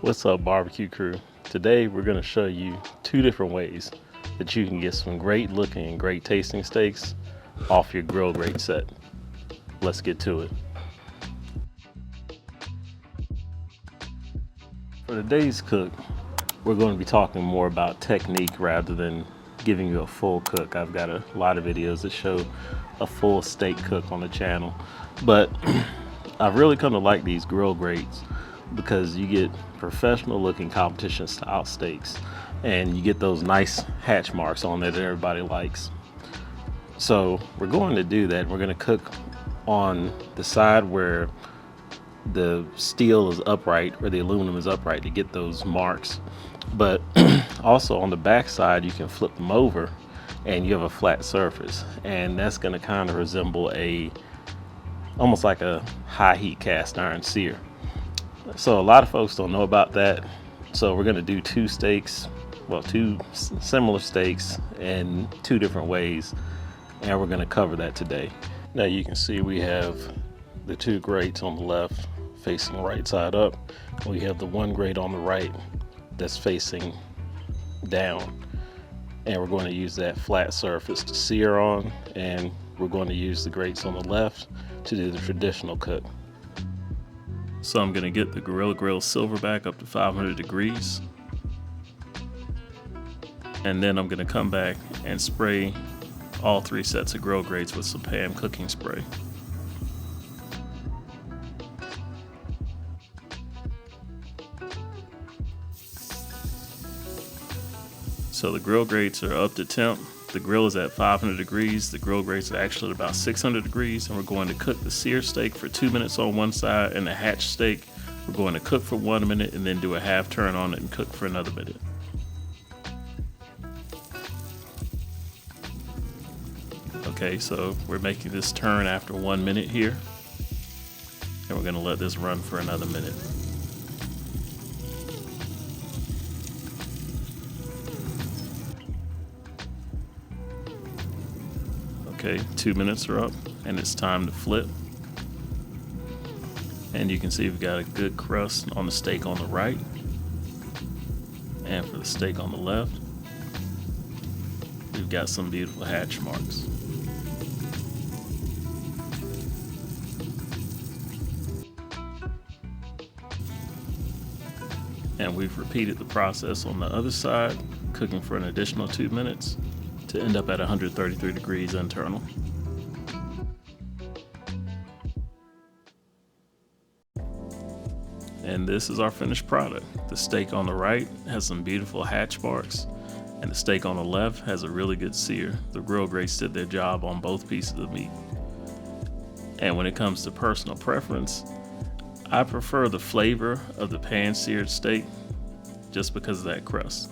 What's up, barbecue crew? Today we're going to show you two different ways that you can get some great looking and great tasting steaks off your Grill Grate set. Let's get to it. For today's cook, we're going to be talking more about technique rather than giving you a full cook. I've got a lot of videos that show a full steak cook on the channel, but I've really come to like these Grill Grates because you get professional looking competition style steaks and you get those nice hatch marks on there that everybody likes. So we're going to do that. We're going to cook on the side where the steel is upright or the aluminum is upright to get those marks, but also on the back side you can flip them over and you have a flat surface, and that's going to kind of resemble almost like a high heat cast iron sear. So a lot of folks don't know about that. So we're going to do two similar steaks in two different ways, and we're going to cover that today. Now you can see we have the two grates on the left facing right side up. We have the one grate on the right that's facing down, and we're going to use that flat surface to sear on, and we're going to use the grates on the left to do the traditional cook. So I'm going to get the Grill Silverbac up to 500 degrees, and then I'm going to come back and spray all three sets of Grill Grates with some pan cooking spray. So the Grill Grates are up to temp. The grill is at 500 degrees. The Grill Grates are actually at about 600 degrees, and we're going to cook the sear steak for 2 minutes on one side, and the hatch steak we're going to cook for 1 minute and then do a half turn on it and cook for another minute. Okay, so we're making this turn after 1 minute here, and we're going to let this run for another minute. Okay, 2 minutes are up and it's time to flip. And you can see we've got a good crust on the steak on the right. And for the steak on the left, we've got some beautiful hatch marks. And we've repeated the process on the other side, cooking for an additional 2 minutes to end up at 133 degrees internal. And this is our finished product. The steak on the right has some beautiful hatch marks, and the steak on the left has a really good sear. The Grill Grates did their job on both pieces of meat. And when it comes to personal preference, I prefer the flavor of the pan-seared steak just because of that crust.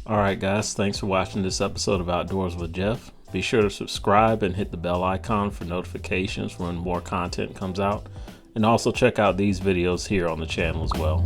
Alright guys, thanks for watching this episode of Outdoors with Geoff. Be sure to subscribe and hit the bell icon for notifications when more content comes out. And also check out these videos here on the channel as well.